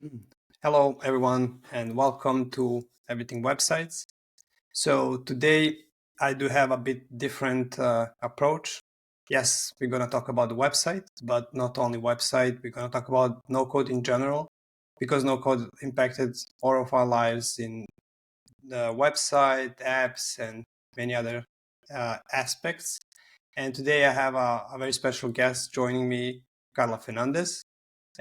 Mm. Hello, everyone, and welcome to Everything Websites. So today I do have a bit different approach. Yes, we're going to talk about the website, but not only website. We're going to talk about no code in general, because no code impacted all of our lives in the website, apps, and many other aspects. And today I have a very special guest joining me, Karla Fernandes.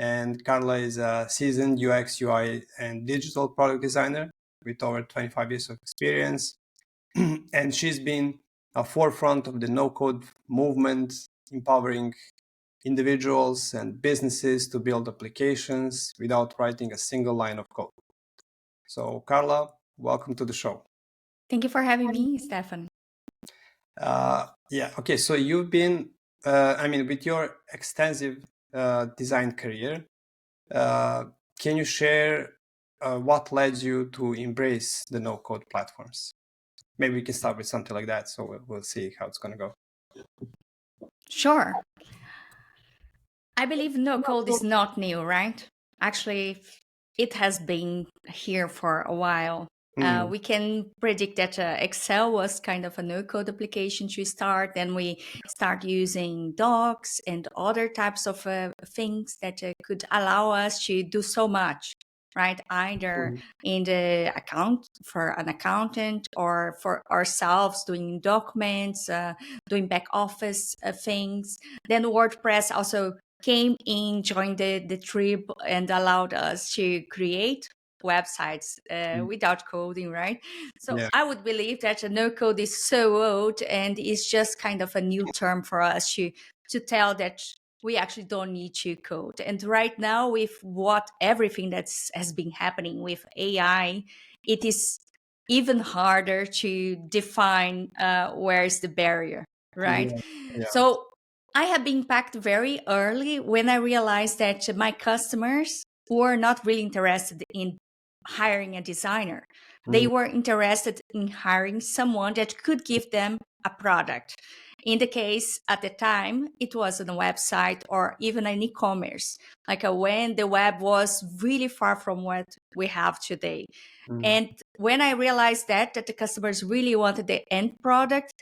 And Karla is a seasoned UX, UI, and digital product designer with over 25 years of experience. And she's been a forefront of the no-code movement, empowering individuals and businesses to build applications without writing a single line of code. So, Karla, welcome to the show. Thank you for having me, Stefan. Yeah, okay. So you've been, with your extensive design career, can you share what led you to embrace the no-code platforms? Maybe we can start with something like that, so we'll see how it's going to go. Sure. I believe no code is not new, right? Actually, it has been here for a while. Mm, We can predict that Excel was kind of a no code application to start. Then we start using docs and other types of things that could allow us to do so much, right? Either mm, in the account for an accountant or for ourselves doing documents, doing back office things. Then WordPress also came in, joined the trip, and allowed us to create websites mm. without coding, right? So Yeah. I would believe that no code is so old, and it's just kind of a new term for us to tell that we actually don't need to code. And right now, with what everything that's has been happening with AI, it is even harder to define where is the barrier, right? Yeah. Yeah. So I have been impacted very early when I realized that my customers were not really interested in hiring a designer. They Mm, were interested in hiring someone that could give them a product. In the case at the time, it was on a website or even an e-commerce, like when the web was really far from what we have today. mm. And when I realized that the customers really wanted the end product,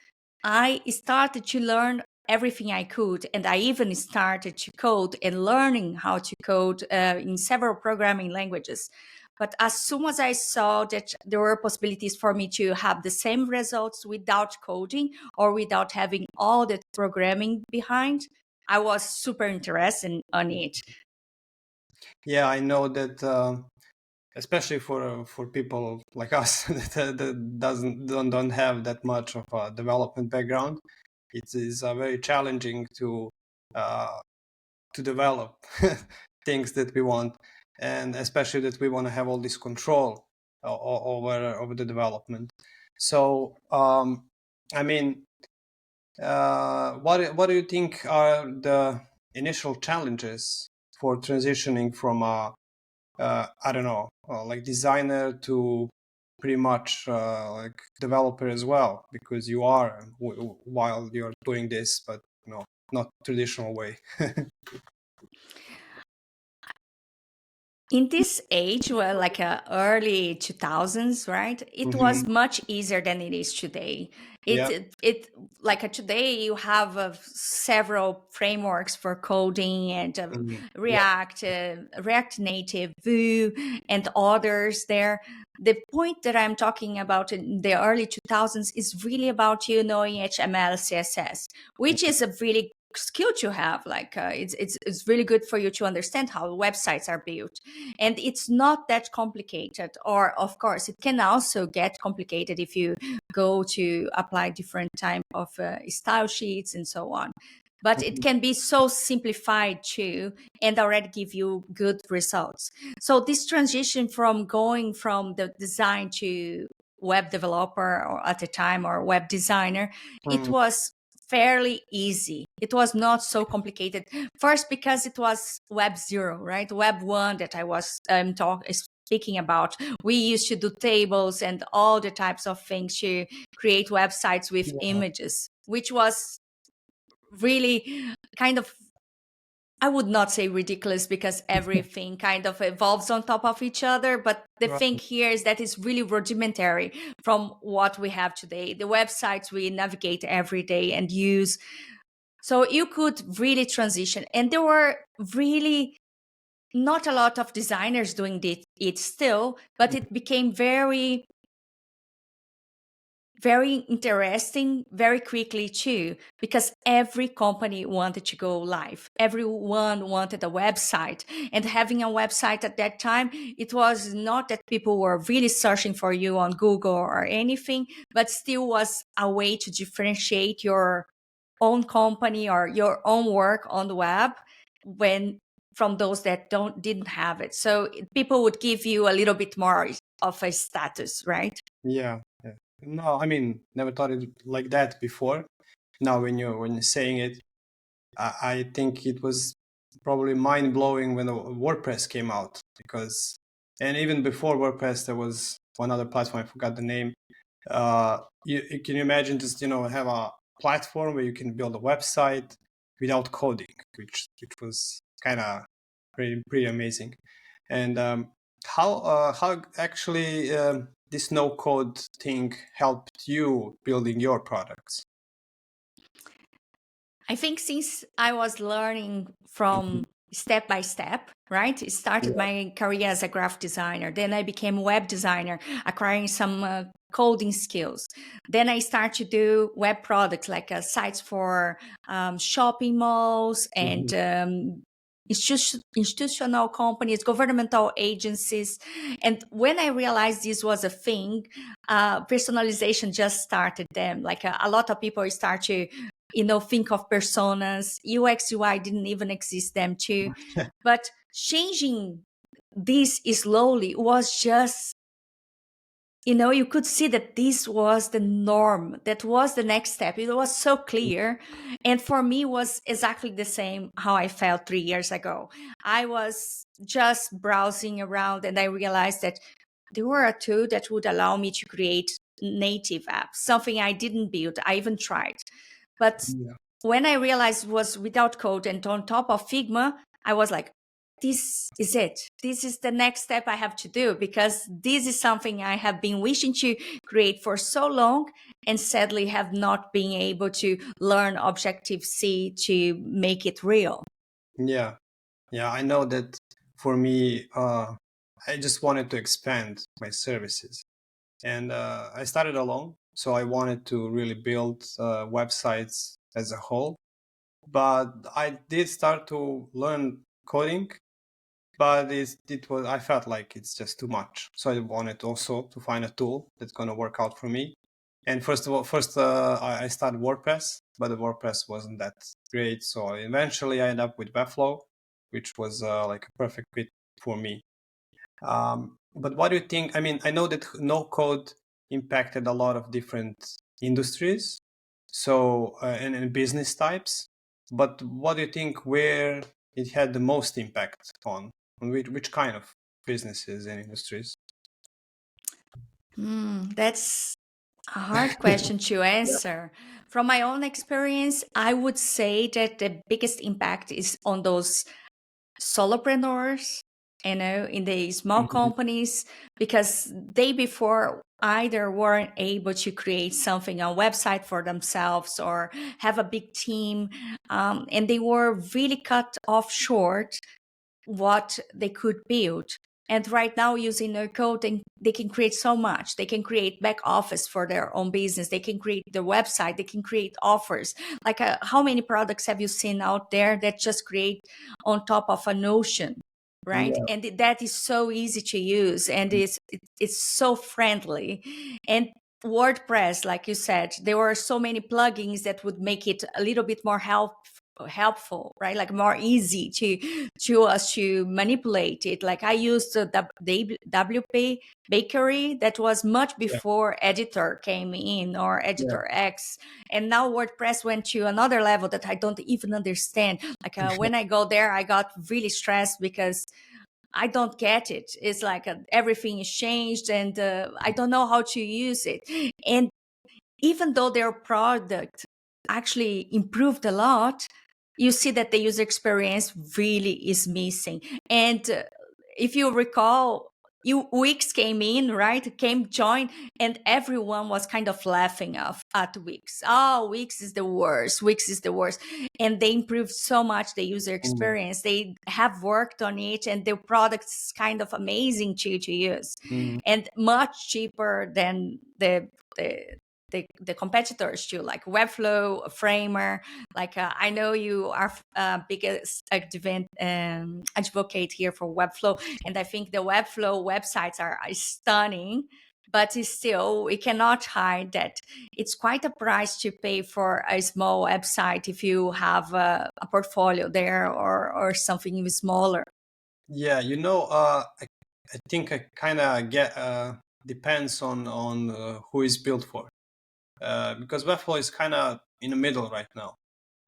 I started to learn everything I could. And I even started to code and learning how to code in several programming languages. But as soon as I saw that there were possibilities for me to have the same results without coding or without having all the programming behind, I was super interested on it. Yeah, I know that, especially for people like us that don't have that much of a development background, it is very challenging uh, to develop things that we want, and especially that we want to have all this control over the development. So, what do you think are the initial challenges for transitioning from a I don't know, like designer to pretty much like developer as well, because you are while you're doing this, but not traditional way. In this age, well, like early 2000s, right, it Hmm. was much easier than it is today. Yeah. It like today you have several frameworks for coding and Mhm. Yeah. React Native, Vue, and others there. The point that I'm talking about in the early 2000s is really about you knowing HTML, CSS, which is a really skill to have. Like it's really good for you to understand how websites are built, and it's not that complicated. Or of course it can also get complicated if you go to apply different type of style sheets and so on, but it Mhm. can be so simplified too and already give you good results. So this transition from going from the design to web developer, or at the time, or web designer, it Mhm. was fairly easy. It was not so complicated. First, because it was web zero, right? Web one that I was speaking about. We used to do tables and all the types of things to create websites with Yeah. images, which was really kind of I would not say ridiculous because everything kind of evolves on top of each other. But the Right. thing here is that it's really rudimentary from what we have today. The websites we navigate every day and use. So you could really transition. And there were really not a lot of designers doing it still, but it became very interesting very quickly too, because every company wanted to go live. Everyone wanted a website, and having a website at that time, it was not that people were really searching for you on Google or anything, but still was a way to differentiate your own company or your own work on the web when from those that didn't have it. So people would give you a little bit more of a status, right? Yeah. Yeah. No, I mean, never thought it like that before. Now, when you're saying it, I think it was probably mind blowing when the WordPress came out, because, and even before WordPress, there was one other platform. I forgot the name. Can you imagine just have a platform where you can build a website without coding, which was kind of pretty amazing. And how actually this no code thing helped you building your products? I think since I was learning Mhm. from step by step, right? It started Yeah. my career as a graphic designer. Then I became web designer, acquiring some coding skills. Then I started to do web products like sites for shopping malls and Mhm. institutional companies, governmental agencies. And when I realized this was a thing, personalization just started them. Like a lot of people start to think of personas. UX UI didn't even exist then too. But changing this slowly was just, you could see that this was the norm. That was the next step. It was so clear. And for me was exactly the same how I felt 3 years ago. I was just browsing around and I realized that there were a tool that would allow me to create native apps, something I didn't build. I even tried. But Yeah. when I realized it was without code and on top of Figma, I was like, this is it. This is the next step I have to do, because this is something I have been wishing to create for so long and sadly have not been able to learn Objective-C to make it real. Yeah. Yeah, I know that for me, I just wanted to expand my services. And I started alone, so I wanted to really build websites as a whole. But I did start to learn coding, but it was, I felt like it's just too much. So I wanted also to find a tool that's going to work out for me. And first of all, I started WordPress, but the WordPress wasn't that great. So eventually I ended up with Webflow, which was like a perfect fit for me. But what do you think? I mean, I know that no code impacted a lot of different industries, so and business types. But what do you think where it had the most impact on which kind of businesses and industries? That's a hard question to answer. From my own experience, I would say that the biggest impact is on those solopreneurs, in the small Mhm. companies, because they before either weren't able to create something, a website for themselves, or have a big team, and they were really cut off short what they could build. And right now, using no code, they can create so much. They can create back office for their own business. They can create their website. They can create offers. Like, how many products have you seen out there that just create on top of a Notion, right? Yeah, And that is so easy to use, and it's so friendly. And WordPress, like you said, there were so many plugins that would make it a little bit more helpful, right? Like more easy to us to manipulate it. Like I used the WP Bakery that was much yeah, before Editor came in, or yeah, Editor X, and now WordPress went to another level that I don't even understand. Like when I go there, I got really stressed because I don't get it. It's like everything is changed, and I don't know how to use it. And even though their product actually improved a lot, you see that the user experience really is missing. And if you recall, Wix came in, right? Joined, and everyone was kind of laughing at Wix. Oh, Wix is the worst. Wix is the worst. And they improved so much the user Mm, experience. They have worked on it, and their product is kind of amazing to use, mm, and much cheaper than the the competitors too, like Webflow, Framer. Like I know you are biggest advocate here for Webflow, and I think the Webflow websites are stunning. But it's still, we cannot hide that it's quite a price to pay for a small website if you have a portfolio there, or something even smaller. yeah, I think I kind of get depends on who is built for. Because Webflow is kind of in the middle right now.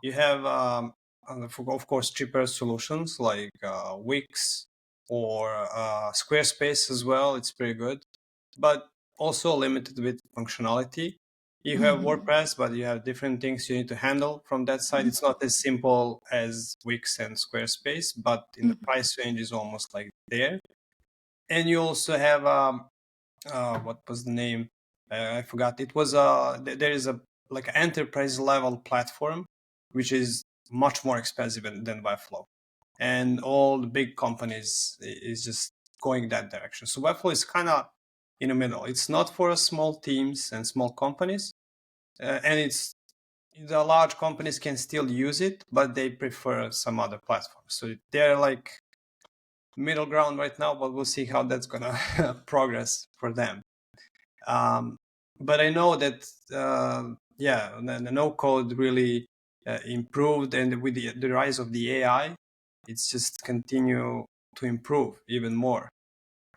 You have, of course, cheaper solutions like Wix or Squarespace as well. It's pretty good, but also limited with functionality. You have Mhm. WordPress, but you have different things you need to handle from that side. It's not as simple as Wix and Squarespace, but in the Mhm. price range is almost like there. And you also have what was the name? I forgot. It was there is a like an enterprise level platform, which is much more expensive than Webflow, and all the big companies is just going that direction. So Webflow is kind of in the middle. It's not for small teams and small companies, and it's the large companies can still use it, but they prefer some other platforms. So they're like middle ground right now, but we'll see how that's gonna progress for them. Um, but I know that yeah, the no code really improved, and with the rise of the AI, it's just continue to improve even more.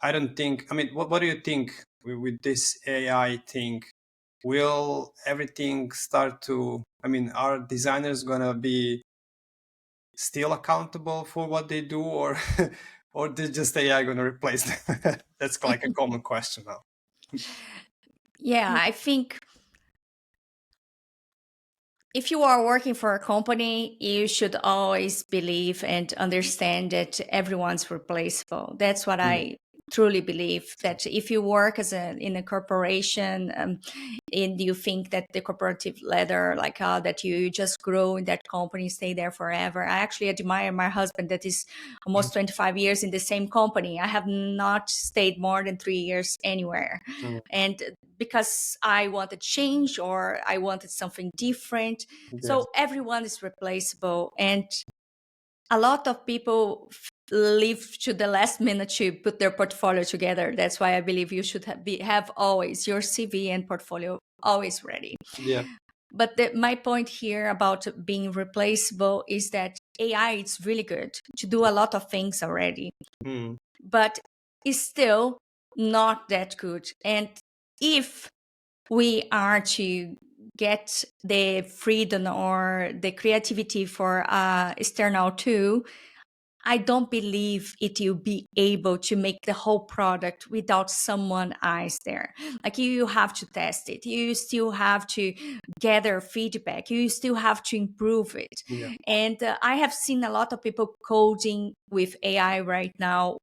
I don't think. I mean, what do you think with this AI thing? Will everything start to? I mean, are designers gonna be still accountable for what they do, or or did just AI gonna replace them? That's like a common question now. Yeah, I think if you are working for a company, you should always believe and understand that everyone's replaceable. That's what Mm, I truly believe, that if you work in a corporation, and you think that the corporative ladder, like that you just grow in that company, stay there forever. I actually admire my husband that is mm, almost 25 years in the same company. I have not stayed more than 3 years anywhere. mm, And because I wanted change, or I wanted something different. yes. So everyone is replaceable. And a lot of people live to the last minute to put their portfolio together. That's why I believe you should have always your CV and portfolio always ready. Yeah. But my point here about being replaceable is that AI is really good to do a lot of things already, Mm, but it's still not that good. And if we are to get the freedom or the creativity for external tool, I don't believe it will be able to make the whole product without someone eyes there. Like you have to test it. You still have to gather feedback. You still have to improve it. yeah. And I have seen a lot of people coding with AI right now,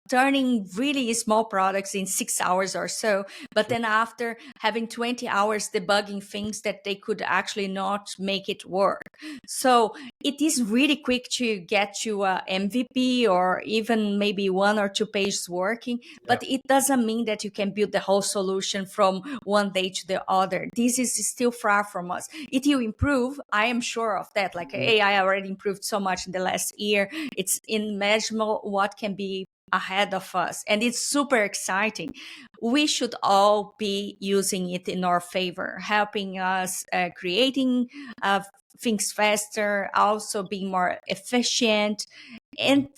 turning really small products in 6 hours or so. But Sure. then after having 20 hours debugging things that they could actually not make it work. So it is really quick to get to a MVP, or even maybe 1 or 2 pages working, Yeah. but it doesn't mean that you can build the whole solution from one day to the other. This is still far from us. It will improve. I am sure of that. Like Mm, AI already improved so much in the last year. It's unimaginable what can be ahead of us. And it's super exciting. We should all be using it in our favor, helping us creating things faster, also being more efficient, mm, and,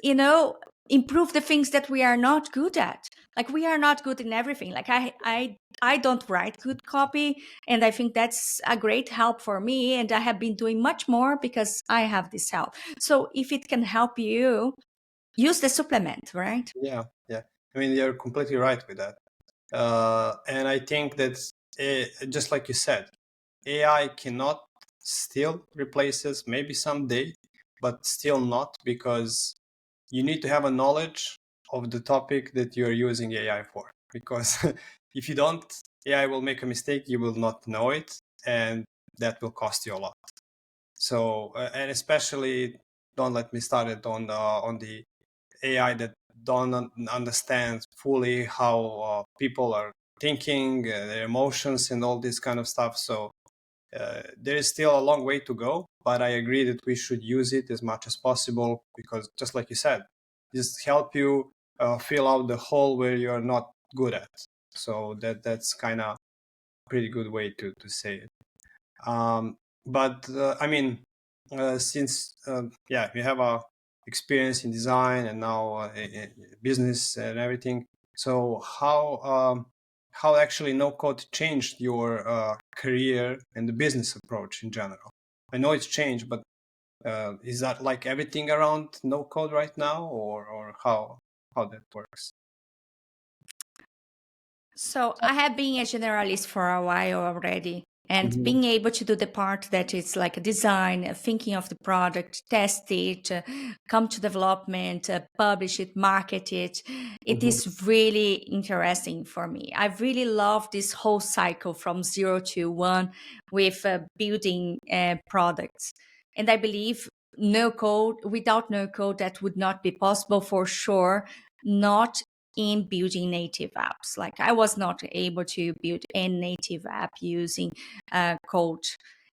you know, improve the things that we are not good at. Like we are not good in everything. Like I don't write good copy, and I think that's a great help for me. And I have been doing much more because I have this help. So if it can help you, use the supplement, right? yeah. Yeah. I mean, you're completely right with that. And I think that just like you said, AI cannot still replaces, maybe someday, but still not, because you need to have a knowledge of the topic that you're using AI for. Because if you don't, AI will make a mistake, you will not know it, and that will cost you a lot. So, and especially, don't let me start it on the AI that don't understand fully how people are thinking, their emotions, and all this kind of stuff. So there is still a long way to go, but I agree that we should use it as much as possible, because just like you said, just help you fill out the hole where you're not good at. So that's kind of a pretty good way to say it. But I mean, since yeah, you have a experience in design and now business and everything, so how actually no code changed your career and the business approach in general? I know it's changed, but is that like everything around no code right now, or how that works? So I have been a generalist for a while already. And Mhm. being able to do the part that is like a design, thinking of the product, test it, come to development, publish it, market it, it Mhm. is really interesting for me. I really love this whole cycle from 0 to 1 with building products. And I believe no code, without no code, that would not be possible for sure. Not in building native apps. Like I was not able to build a native app using code.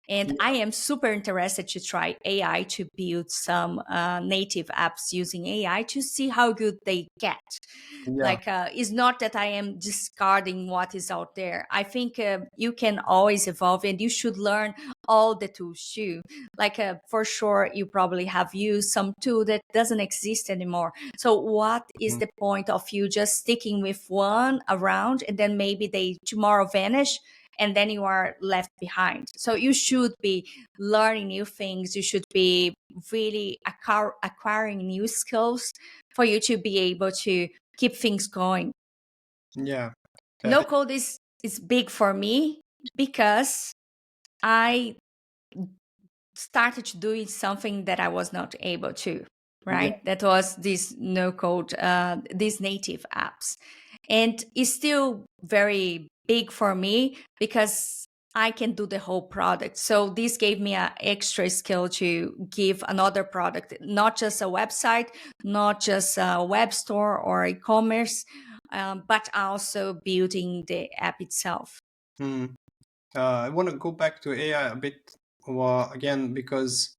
And I am super interested to try AI to build some native apps using AI to see how good they get. Yeah. Like, it's not that I am discarding what is out there. I think you can always evolve and you should learn all the tools too. Like, for sure, you probably have used some tool that doesn't exist anymore. So what is Mhm. the point of you just sticking with one around and then maybe they tomorrow vanish and then you are left behind? So you should be learning new things. You should be really acquiring new skills for you to be able to keep things going. Yeah. Uh, No code is big for me because I started doing something that I was not able to, yeah. right? That was this no code, these native apps. And it's still very big for me because I can do the whole product. So this gave me an extra skill to give another product, not just a website, not just a web store or e-commerce, but also building the app itself. Hmm. I want to go back to AI a bit again, because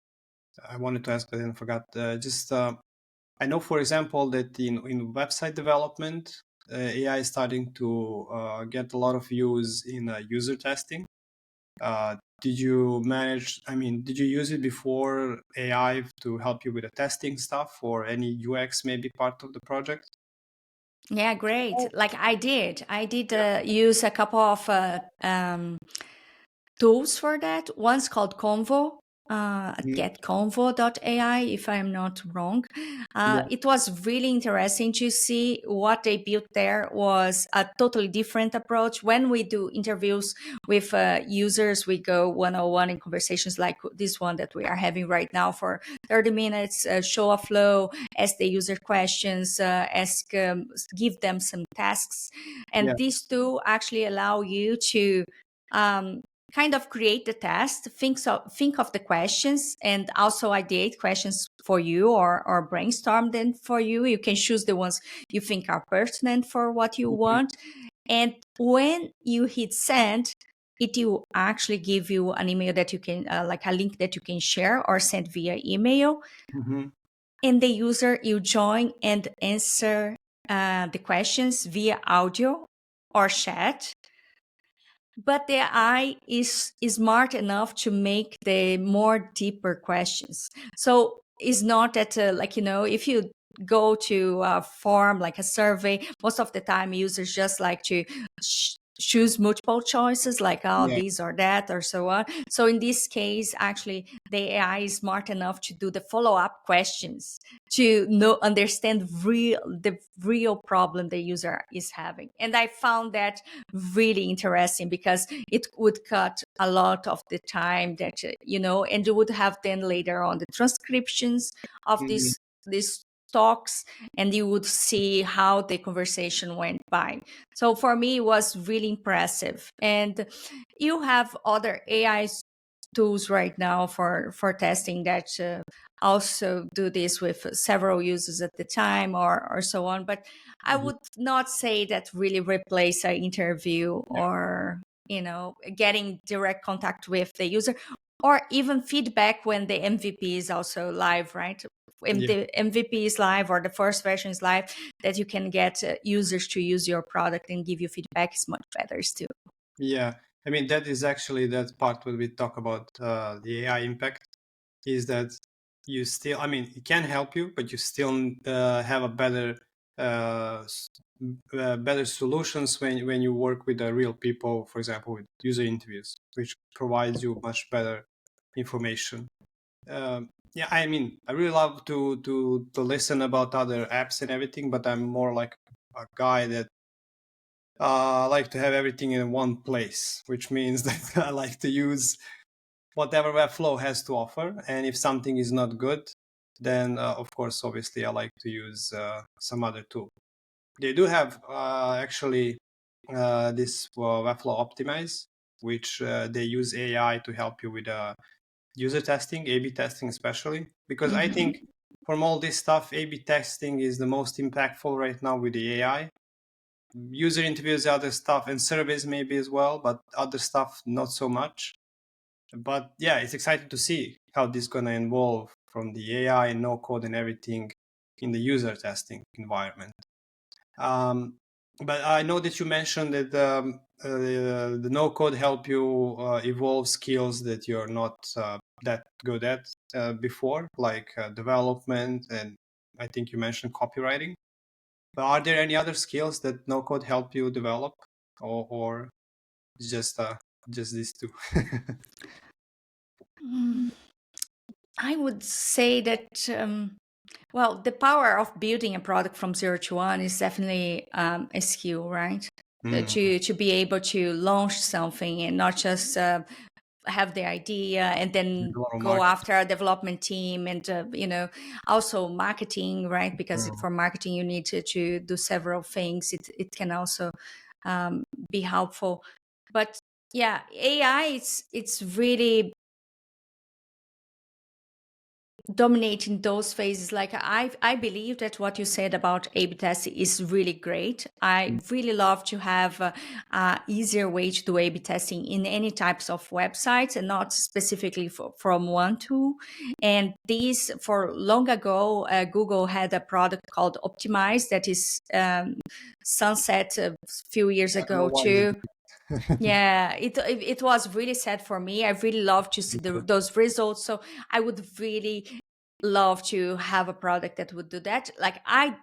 I wanted to ask, but then forgot. Just I know, for example, that in website development, AI is starting to get a lot of use in user testing. Did you manage? I mean, did you use it before AI to help you with the testing stuff, or any UX maybe part of the project? Yeah, great. Like I did Yeah. use a couple of tools for that. One's called Convo, at Mhm. getconvo.ai, if I'm not wrong. Yeah. It was really interesting to see what they built there was a totally different approach. When we do interviews with users, we go one-on-one in conversations like this one that we are having right now for 30 minutes, show a flow, ask the user questions, give them some tasks. Yeah. And these two actually allow you to um, kind of create the test, think of the questions, and also ideate questions for you or brainstorm them for you. You can choose the ones you think are pertinent for what you Mhm. want. And when you hit send, it will actually give you an email that you can, like a link that you can share or send via email. Mhm. And the user, you join and answer the questions via audio or chat, but the AI is smart enough to make the more deeper questions. So it's not that like, if you go to a form like a survey, most of the time users just like to choose multiple choices like, oh, Yeah. these or that or so on. So in this case, actually, the AI is smart enough to do the follow-up questions to understand the real problem the user is having. And I found that really interesting because it would cut a lot of the time that, and you would have then later on the transcriptions of Mhm. these talks, and you would see how the conversation went by. So for me, it was really impressive. And you have other AI tools right now for testing that also do this with several users at the time or so on. But I Mhm. would not say that really replace an interview Yeah. or getting direct contact with the user, or even feedback when the MVP is also live, right? When Yeah. the MVP is live or the first version is live, that you can get users to use your product and give you feedback is much better still. Yeah. I mean, that is actually that part where we talk about the AI impact, is that you still, I mean, it can help you, but you still have a better solutions when you work with the real people, for example, with user interviews, which provides you much better information. Yeah, I mean, I really love to listen about other apps and everything, but I'm more like a guy that like to have everything in one place, which means that I like to use whatever Webflow has to offer. And if something is not good, then of course, obviously, I like to use some other tool. They do have actually this Webflow Optimize, which they use AI to help you with user testing, A/B testing especially, because I Mm-hmm. think from all this stuff, A/B testing is the most impactful right now with the AI. User interviews, other stuff, and surveys maybe as well, but other stuff not so much. But yeah, it's exciting to see how this is going to evolve from the AI and no code and everything in the user testing environment. Um, but I know that you mentioned that the no code help you evolve skills that you're not that good at before, like development, and I think you mentioned copywriting. But are there any other skills that no code help you develop, or just just these two? Mm, I would say that, well, the power of building a product from 0 to 1 is definitely a skill, right? Mm, To be able to launch something and not just have the idea and then a lot of go market. after a development team and also marketing, right? Because Mm, for marketing you need to do several things. It can also be helpful. But yeah, AI, it's really dominating those phases. Like I believe that what you said about A/B testing is really great. I really love to have a easier way to do A/B testing in any types of websites and not specifically from one tool. And these, for long ago, Google had a product called Optimize that is sunset a few years I don't know ago why they too. did. Yeah, it was really sad for me. I really love to see those results. So I would really love to have a product that would do that. Like I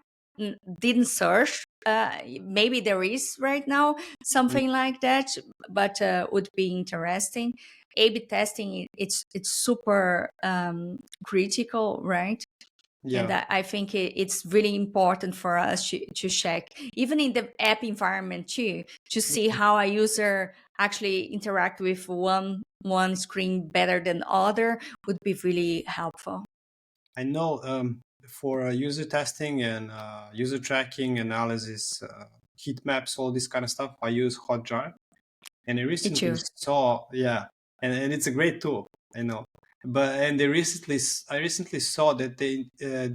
didn't search. Maybe there is right now something like that, but would be interesting. A/B testing, it's super critical, right? And Yeah. I think it's really important for us to check, even in the app environment too, to see how a user actually interact with one screen better than other would be really helpful. I know for user testing and user tracking analysis, heat maps, all this kind of stuff, I use Hotjar. And I Me recently too. saw, yeah, and it's a great tool, I know. But and I recently saw that they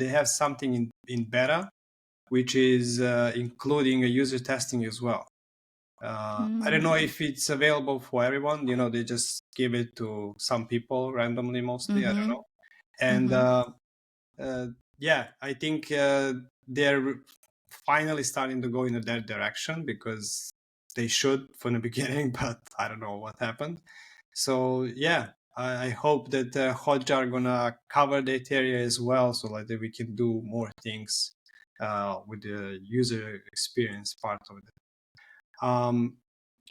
have something in beta, which is including a user testing as well. I don't know Mm. if it's available for everyone. You know, they just give it to some people randomly, mostly. I don't Mm-hmm. know. And Mm-hmm. uh, yeah, I think they're finally starting to go in that direction because they should from the beginning, but I don't know what happened. So yeah, I hope that Hotjar are gonna cover that area as well, so like that we can do more things with the user experience part of it. Um,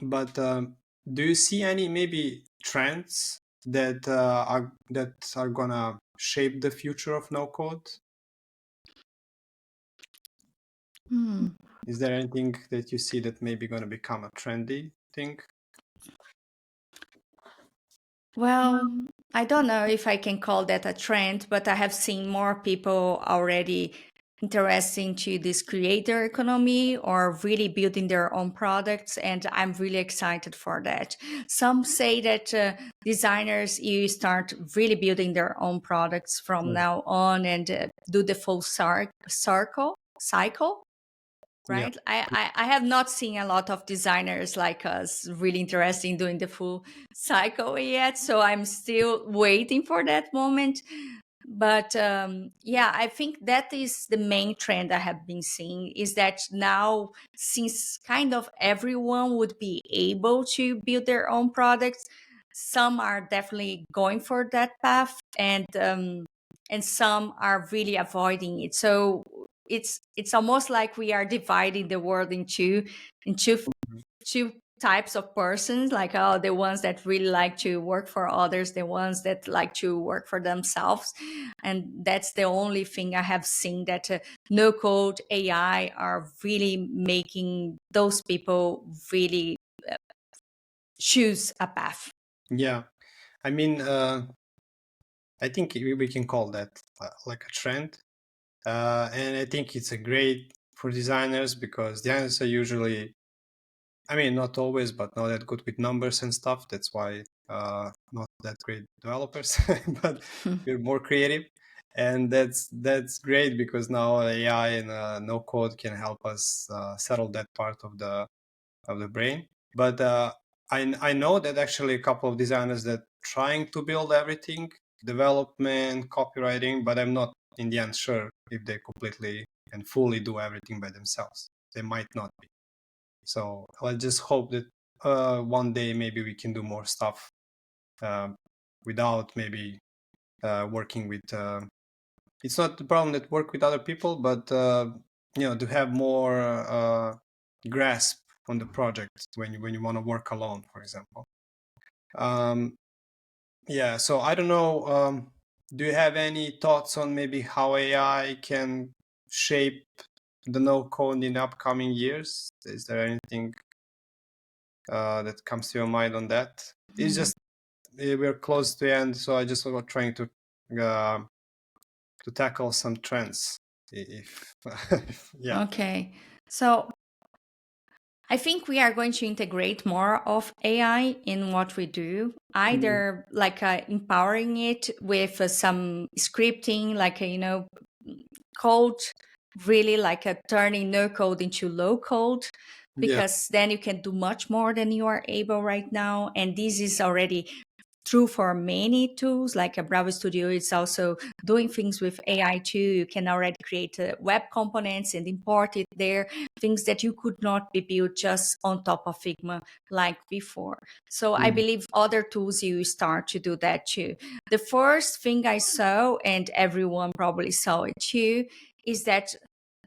But do you see any maybe trends that are gonna shape the future of no code? Hmm. Is there anything that you see that maybe gonna become a trendy thing? Well, I don't know if I can call that a trend, but I have seen more people already interested into this creator economy or really building their own products, and I'm really excited for that. Some say that designers, you start really building their own products from Yeah. now on and do the full cycle. Yeah. Right. I have not seen a lot of designers like us really interested in doing the full cycle yet. So I'm still waiting for that moment. But yeah, I think that is the main trend I have been seeing is that now, since kind of everyone would be able to build their own products, some are definitely going for that path, and some are really avoiding it. So it's almost like we are dividing the world into two types of persons, like the ones that really like to work for others, the ones that like to work for themselves. And that's the only thing I have seen, that no code AI are really making those people really choose a path. Yeah. I mean, I think we can call that like a trend. And I think it's a great for designers because designers are usually, I mean, not always, but not that good with numbers and stuff. That's why not that great developers, but we're more creative. And that's great because now AI and no code can help us settle that part of the brain. But I know that actually a couple of designers that trying to build everything, development, copywriting, but I'm not in the end sure if they completely and fully do everything by themselves. They might not be. So I just hope that one day maybe we can do more stuff uh, without maybe working with. It's not the problem that work with other people, but to have more grasp on the project when you want to work alone, for example. Um, yeah. So I don't know. Do you have any thoughts on maybe how AI can shape the no code in the upcoming years? Is there anything that comes to your mind on that? It's just we're close to the end, so I just was trying uh, to tackle some trends. If yeah, Okay. So I think we are going to integrate more of AI in what we do, Mhm. either like empowering it with some scripting, like, code, really like turning no code into low code, Yeah, because then you can do much more than you are able right now. And this is already true for many tools, like a Bravo Studio. It's also doing things with AI too. You can already create web components and import it there, things that you could not be built just on top of Figma like before. So I mm, believe other tools, you start to do that too. The first thing I saw, and everyone probably saw it too, is that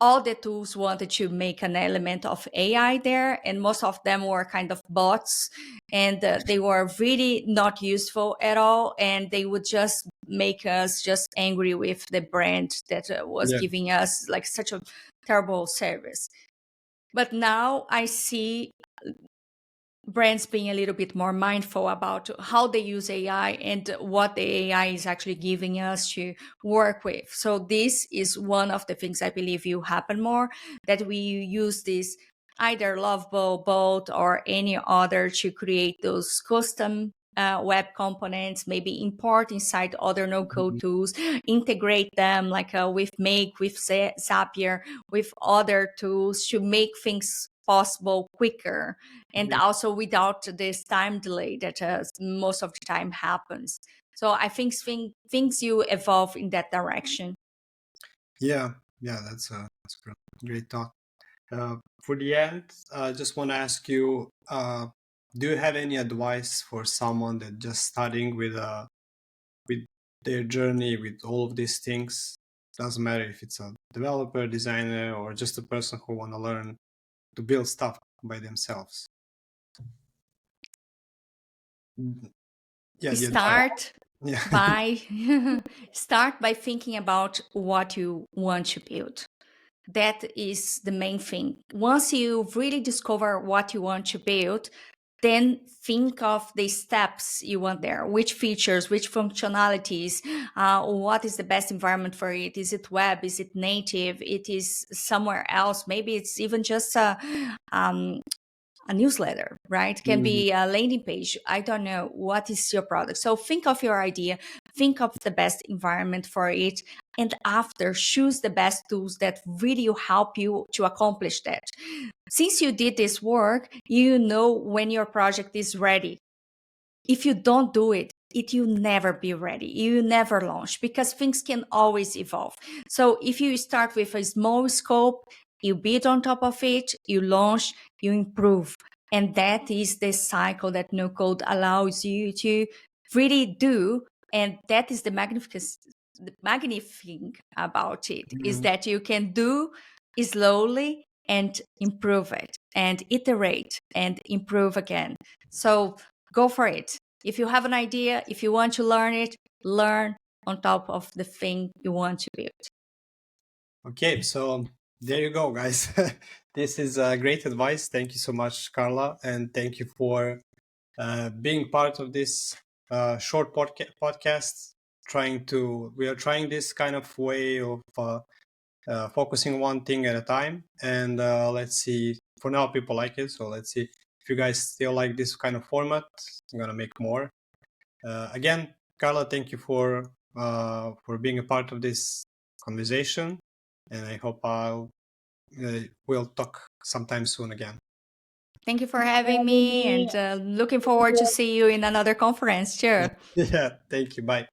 all the tools wanted to make an element of AI there, and most of them were kind of bots, and they were really not useful at all, and they would just make us just angry with the brand that was yeah, giving us like such a terrible service. But now I see brands being a little bit more mindful about how they use AI and what the AI is actually giving us to work with. So this is one of the things I believe will happen more, that we use this either Lovable, Bolt, or any other to create those custom web components, maybe import inside other no-code mhm, tools, integrate them like with Make, with Zapier, with other tools to make things possible quicker, and yeah, also without this time delay that most of the time happens. So I think things you evolve in that direction. yeah, yeah. That's great thought. For the end, I just want to ask you: do you have any advice for someone that just starting with their journey with all of these things? Doesn't matter if it's a developer, designer, or just a person who want to learn to build stuff by themselves. Yeah, the entire. Start Yeah. by start by thinking about what you want to build. That is the main thing. Once you really discover what you want to build, then think of the steps you want there, which features, which functionalities, what is the best environment for it. Is it web? Is it native? It is somewhere else. Maybe it's even just a newsletter, right? Can Mhm. be a landing page. I don't know what is your product. So think of your idea, think of the best environment for it, and after choose the best tools that really help you to accomplish that. Since you did this work, you know when your project is ready. If you don't do it, it will never be ready. You will never launch because things can always evolve. So if you start with a small scope, you build on top of it, you launch, you improve. And that is the cycle that no code allows you to really do. And that is the magnificent thing about it is Mhm. that you can do slowly and improve it and iterate and improve again. So go for it. If you have an idea, if you want to learn it, learn on top of the thing you want to build. Okay, so there you go, guys. This is great advice. Thank you so much, Karla, and thank you for being part of this short podcast. We are trying this kind of way of focusing one thing at a time, and let's see. For now, people like it, so let's see if you guys still like this kind of format. I'm gonna make more. Again, Karla, thank you for being a part of this conversation, and I hope we'll talk sometime soon again. Thank you for having me and looking forward to see you in another conference. Sure. Yeah, thank you. Bye.